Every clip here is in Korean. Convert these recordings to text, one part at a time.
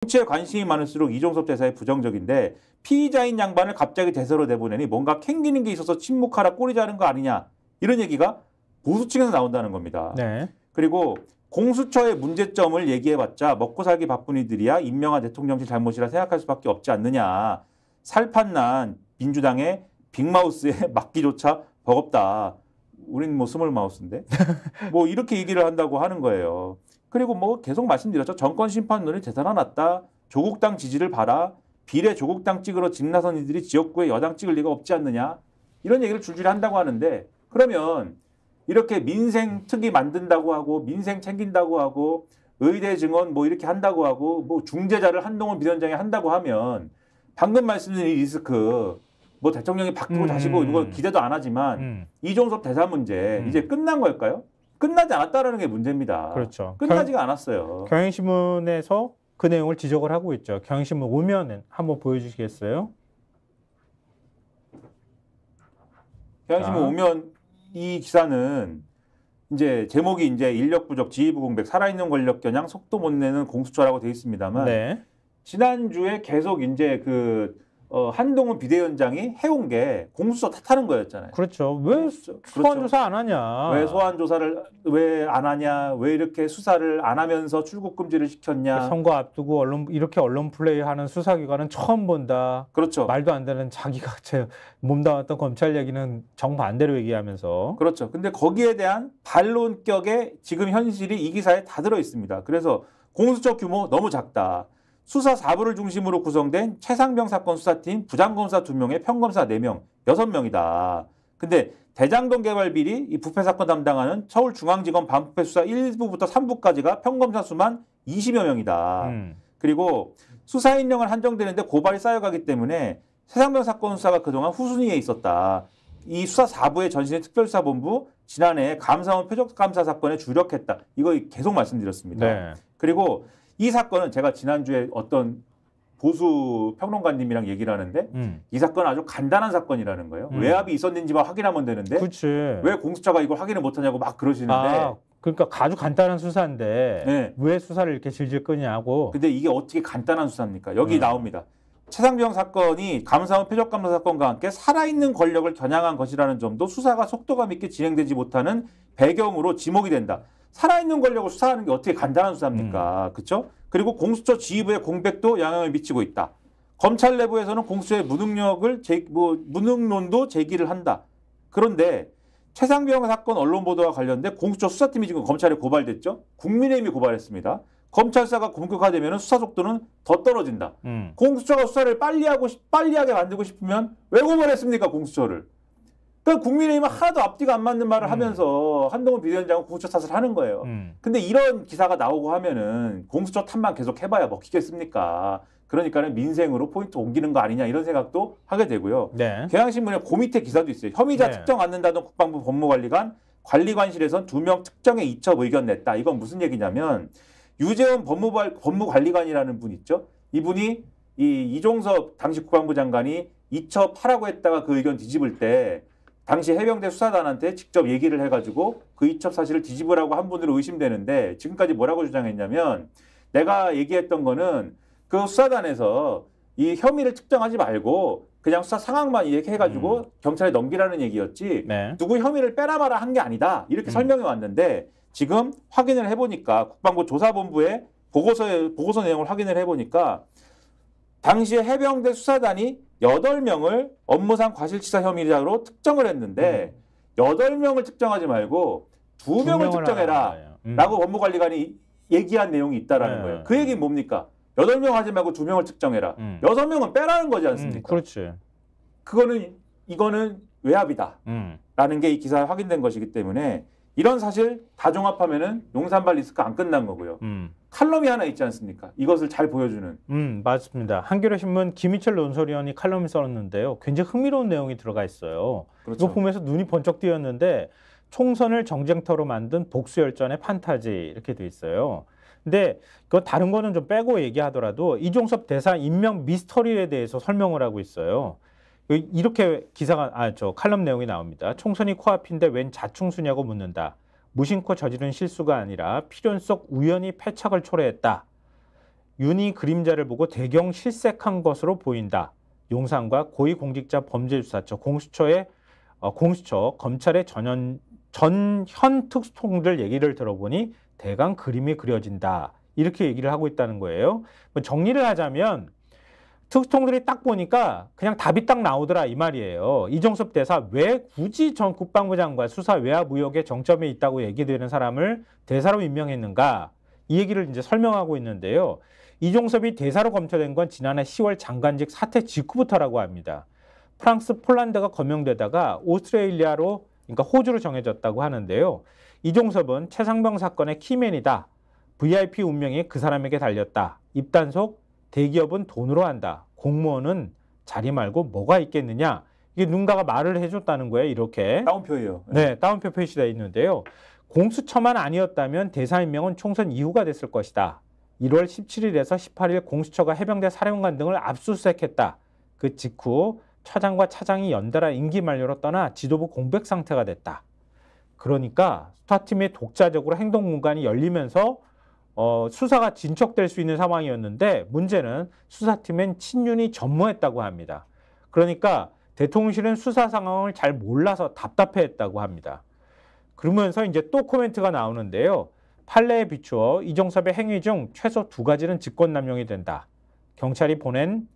정치에 관심이 많을수록 이종섭 대사의 부정적인데 피의자인 양반을 갑자기 대사로 내보내니 뭔가 캥기는 게 있어서 침묵하라 꼬리 자른 거 아니냐 이런 얘기가 보수 측에서 나온다는 겁니다. 네. 그리고 공수처의 문제점을 얘기해봤자 먹고 살기 바쁜 이들이야 임명한 대통령실 잘못이라 생각할 수밖에 없지 않느냐. 살판난 민주당의 빅마우스에 막기조차 버겁다. 우린 뭐 스몰 마우스인데 뭐 이렇게 얘기를 한다고 하는 거예요. 그리고 뭐 계속 말씀드렸죠. 정권 심판론이 되살아났다. 조국당 지지를 봐라. 비례 조국당 찍으러 집 나선 이들이 지역구에 여당 찍을 리가 없지 않느냐. 이런 얘기를 줄줄이 한다고 하는데 그러면 이렇게 민생 특위 만든다고 하고 민생 챙긴다고 하고 의대 증원 뭐 이렇게 한다고 하고 뭐 중재자를 한동훈 비대위원장이 한다고 하면 방금 말씀드린 이 리스크 뭐 대통령이 바뀌고 자시고 이거 기대도 안 하지만 이종섭 대사 문제 이제 끝난 걸까요? 끝나지 않았다라는 게 문제입니다. 그렇죠. 끝나지가 않았어요. 경향신문에서 그 내용을 지적을 하고 있죠. 경향신문 오면은 한번 보여주시겠어요? 경향신문 오면 이 기사는 이제 제목이 이제 인력 부족, 지휘부 공백, 살아있는 권력 겨냥 속도 못 내는 공수처라고 되어 있습니다만 네. 지난주에 계속 이제 한동훈 비대위원장이 해온 게 공수처 탓하는 거였잖아요. 그렇죠. 왜 소환 조사 안 하냐? 왜 소환 조사를 왜 안 하냐? 왜 이렇게 수사를 안 하면서 출국 금지를 시켰냐? 선거 앞두고 이렇게 언론 플레이하는 수사기관은 처음 본다. 그렇죠. 말도 안 되는 자기가 몸담았던 검찰 얘기는 정반대로 얘기하면서. 그렇죠. 근데 거기에 대한 반론격의 지금 현실이 이 기사에 다 들어 있습니다. 그래서 공수처 규모 너무 작다. 수사 4부를 중심으로 구성된 최상병 사건 수사팀 부장검사 2명에 평검사 4명, 6명이다. 근데 대장동 개발 비리 이 부패 사건 담당하는 서울중앙지검 반부패 수사 1부부터 3부까지가 평검사 수만 20여 명이다. 그리고 수사 인력은 한정되는데 고발이 쌓여가기 때문에 최상병 사건 수사가 그동안 후순위에 있었다. 이 수사 4부의 전신의 특별수사본부 지난해 감사원 표적감사 사건에 주력했다. 이거 계속 말씀드렸습니다. 네. 그리고 이 사건은 제가 지난주에 어떤 보수 평론가님이랑 얘기를 하는데 이 사건은 아주 간단한 사건이라는 거예요. 외압이 있었는지만 확인하면 되는데 그치. 왜 공수처가 이걸 확인을 못하냐고 막 그러시는데 그러니까 아주 간단한 수사인데 네. 왜 수사를 이렇게 질질 끄냐고. 근데 이게 어떻게 간단한 수사입니까? 여기 나옵니다. 최상병 사건이 감사원 표적감사 사건과 함께 살아있는 권력을 겨냥한 것이라는 점도 수사가 속도감 있게 진행되지 못하는 배경으로 지목이 된다. 살아있는 권력을 수사하는 게 어떻게 간단한 수사입니까? 그렇죠? 그리고 공수처 지휘부의 공백도 영향을 미치고 있다. 검찰 내부에서는 공수처의 무능론도 제기를 한다. 그런데 최상병 사건 언론 보도와 관련돼 공수처 수사팀이 지금 검찰에 고발됐죠. 국민의힘이 고발했습니다. 검찰 수사가 본격화되면 수사 속도는 더 떨어진다. 공수처가 수사를 빨리하게 만들고 싶으면 왜 고발했습니까? 공수처를. 그러니까 국민의힘은 하나도 앞뒤가 안 맞는 말을 하면서 한동훈 비대위원장은 공수처 탓을 하는 거예요. 근데 이런 기사가 나오고 하면은 공수처 탓만 계속 해봐야 먹히겠습니까? 그러니까는 민생으로 포인트 옮기는 거 아니냐 이런 생각도 하게 되고요. 네. 경향신문에 그 밑에 기사도 있어요. 혐의자 특정 않는다던 국방부 법무관리관 관리관실에선 2명 특정에 이첩 의견 냈다. 이건 무슨 얘기냐면 유재원 법무관리관이라는 분 있죠. 이분이 이종섭 당시 국방부 장관이 이첩하라고 했다가 그 의견 뒤집을 때 당시 해병대 수사단한테 직접 얘기를 해가지고 그 이첩 사실을 뒤집으라고 한 분으로 의심되는데 지금까지 뭐라고 주장했냐면 내가 얘기했던 거는 그 수사단에서 이 혐의를 특정하지 말고 그냥 수사 상황만 이렇게 해가지고 경찰에 넘기라는 얘기였지 네. 누구 혐의를 빼라 마라 한 게 아니다. 이렇게 설명해 왔는데 지금 확인을 해보니까 국방부 조사본부의 보고서 내용을 확인을 해보니까 당시에 해병대 수사단이 8명을 업무상 과실치사 혐의자로 특정을 했는데 8명을 특정하지 말고 2명을 특정해라 라고 법무관리관이 얘기한 내용이 있다라는 거예요. 그 얘기는 뭡니까? 8명 하지 말고 2명을 특정해라. 6명은 빼라는 거지 않습니까? 그렇지. 이거는 외압이다. 라는 게 이 기사에 확인된 것이기 때문에 이런 사실 다 종합하면은 용산발 리스크 안 끝난 거고요. 칼럼이 하나 있지 않습니까? 이것을 잘 보여주는. 맞습니다. 한겨레신문 김희철 논설위원이 칼럼을 썼는데요. 굉장히 흥미로운 내용이 들어가 있어요. 그렇죠. 이거 보면서 눈이 번쩍 띄었는데 총선을 정쟁터로 만든 복수열전의 판타지 이렇게 돼 있어요. 근데 그 다른 거는 좀 빼고 얘기하더라도 이종섭 대사 임명 미스터리에 대해서 설명을 하고 있어요. 이렇게 칼럼 내용이 나옵니다. 총선이 코앞인데 웬 자충수냐고 묻는다. 무심코 저지른 실수가 아니라 필연 속 우연히 패착을 초래했다. 윤희 그림자를 보고 대경 실색한 것으로 보인다. 용산과 고위공직자범죄수사처, 공수처, 검찰의 전현 특수통들 얘기를 들어보니 대강 그림이 그려진다. 이렇게 얘기를 하고 있다는 거예요. 정리를 하자면 특수통들이 딱 보니까 그냥 답이 딱 나오더라 이 말이에요. 이종섭 대사 왜 굳이 전 국방부 장관 수사 외압 의혹의 정점에 있다고 얘기되는 사람을 대사로 임명했는가? 이 얘기를 이제 설명하고 있는데요. 이종섭이 대사로 검토된 건 지난해 10월 장관직 사퇴 직후부터라고 합니다. 프랑스, 폴란드가 거명되다가 오스트레일리아로, 그러니까 호주로 정해졌다고 하는데요. 이종섭은 최상병 사건의 키맨이다. VIP 운명이 그 사람에게 달렸다. 입단속, 대기업은 돈으로 한다. 공무원은 자리 말고 뭐가 있겠느냐. 이게 누군가가 말을 해줬다는 거예요. 이렇게. 따옴표예요. 네, 따옴표 표시되어 있는데요. 공수처만 아니었다면 대사 임명은 총선 이후가 됐을 것이다. 1월 17일에서 18일 공수처가 해병대 사령관 등을 압수수색했다. 그 직후 처장과 차장이 연달아 임기 만료로 떠나 지도부 공백 상태가 됐다. 그러니까 수사팀의 독자적으로 행동 공간이 열리면서 수사가 진척될 수 있는 상황이었는데 문제는 수사팀엔 친윤이 전무했다고 합니다. 그러니까 대통령실은 수사 상황을 잘 몰라서 답답해했다고 합니다. 그러면서 이제 또 코멘트가 나오는데요. 판례에 비추어 이종섭의 행위 중 최소 2가지는 직권남용이 된다. 경찰에 보낸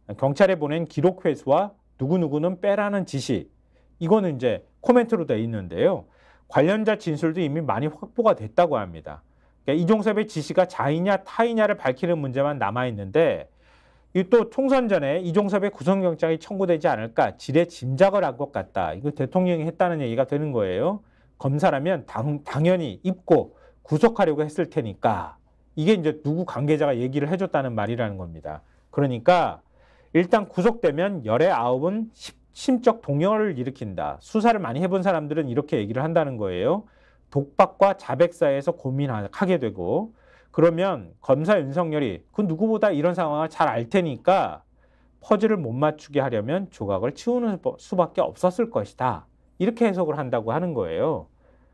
기록 회수와 누구누구는 빼라는 지시. 이거는 이제 코멘트로 돼 있는데요. 관련자 진술도 이미 많이 확보가 됐다고 합니다. 그러니까 이종섭의 지시가 자이냐 타이냐를 밝히는 문제만 남아있는데 또 총선 전에 이종섭의 구속영장이 청구되지 않을까 지레 짐작을 한 것 같다. 이거 대통령이 했다는 얘기가 되는 거예요. 검사라면 당연히 입고 구속하려고 했을 테니까 이게 이제 누구 관계자가 얘기를 해줬다는 말이라는 겁니다. 그러니까 일단 구속되면 열의 9은 심적 동요를 일으킨다. 수사를 많이 해본 사람들은 이렇게 얘기를 한다는 거예요. 독박과 자백 사이에서 고민하게 되고 그러면 검사 윤석열이 그 누구보다 이런 상황을 잘 알 테니까 퍼즐을 못 맞추게 하려면 조각을 치우는 수밖에 없었을 것이다. 이렇게 해석을 한다고 하는 거예요.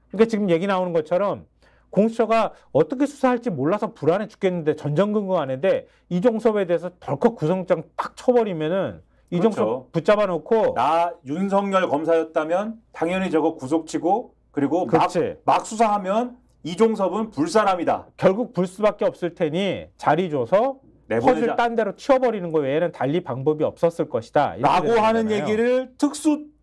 그러니까 지금 얘기 나오는 것처럼 공수처가 어떻게 수사할지 몰라서 불안해 죽겠는데 전전긍긍하는데 이종섭에 대해서 덜컥 구속영장 딱 쳐버리면은 이종섭 그렇죠. 붙잡아 놓고 나 윤석열 검사였다면 당연히 저거 구속치고 그리고 막 수사하면 이종섭은 불사람이다. 결국 불 수밖에 없을 테니 자리 줘서 퍼즐 딴 데로 치워버리는 거 외에는 달리 방법이 없었을 것이다. 라고 하는 얘기를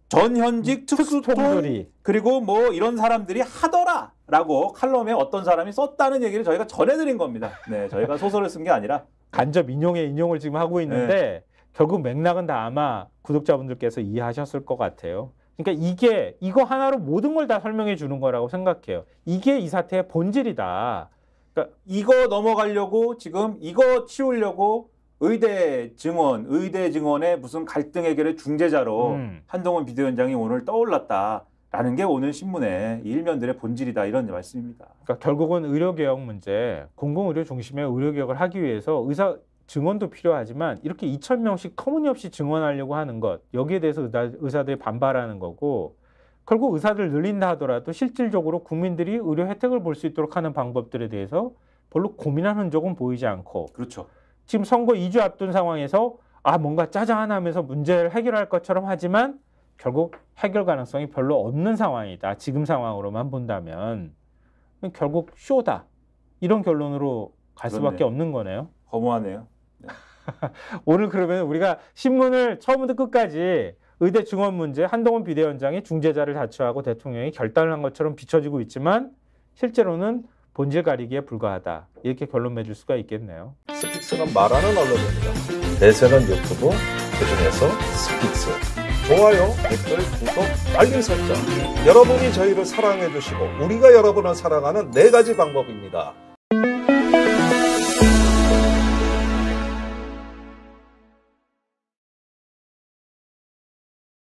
전현직 특수통들이 그리고 뭐 이런 사람들이 하더라라고 칼럼에 어떤 사람이 썼다는 얘기를 저희가 전해드린 겁니다. 네, 저희가 소설을 쓴 게 아니라 간접 인용을 지금 하고 있는데 네. 결국 맥락은 다 아마 구독자분들께서 이해하셨을 것 같아요. 그러니까 이거 하나로 모든 걸 다 설명해 주는 거라고 생각해요. 이게 이 사태의 본질이다. 그러니까 이거 넘어가려고 지금 이거 치우려고 의대 증언의 무슨 갈등 해결의 중재자로 한동훈 비대위원장이 오늘 떠올랐다라는 게 오늘 신문의 일면들의 본질이다 이런 말씀입니다. 그러니까 결국은 의료개혁 문제, 공공의료 중심의 의료개혁을 하기 위해서 의사 증언도 필요하지만 이렇게 2,000명씩 터무니없이 증언하려고 하는 것 여기에 대해서 의사들이 반발하는 거고 결국 의사들 늘린다 하더라도 실질적으로 국민들이 의료 혜택을 볼 수 있도록 하는 방법들에 대해서 별로 고민하는 흔적은 보이지 않고 그렇죠. 지금 선거 2주 앞둔 상황에서 뭔가 짜잔하면서 문제를 해결할 것처럼 하지만 결국 해결 가능성이 별로 없는 상황이다. 지금 상황으로만 본다면 결국 쇼다. 이런 결론으로 갈 수밖에 없는 거네요. 허무하네요. 네. 오늘 그러면 우리가 신문을 처음부터 끝까지 의대 증언 문제 한동훈 비대위원장이 중재자를 자처하고 대통령이 결단을 한 것처럼 비춰지고 있지만 실제로는 본질 가리기에 불과하다. 이렇게 결론 맺을 수가 있겠네요. 스픽스는 말하는 언론입니다. 대세는 유튜브, 그중에서 스픽스. 좋아요, 댓글, 구독, 알림 설정. 여러분이 저희를 사랑해 주시고 우리가 여러분을 사랑하는 4가지 방법입니다.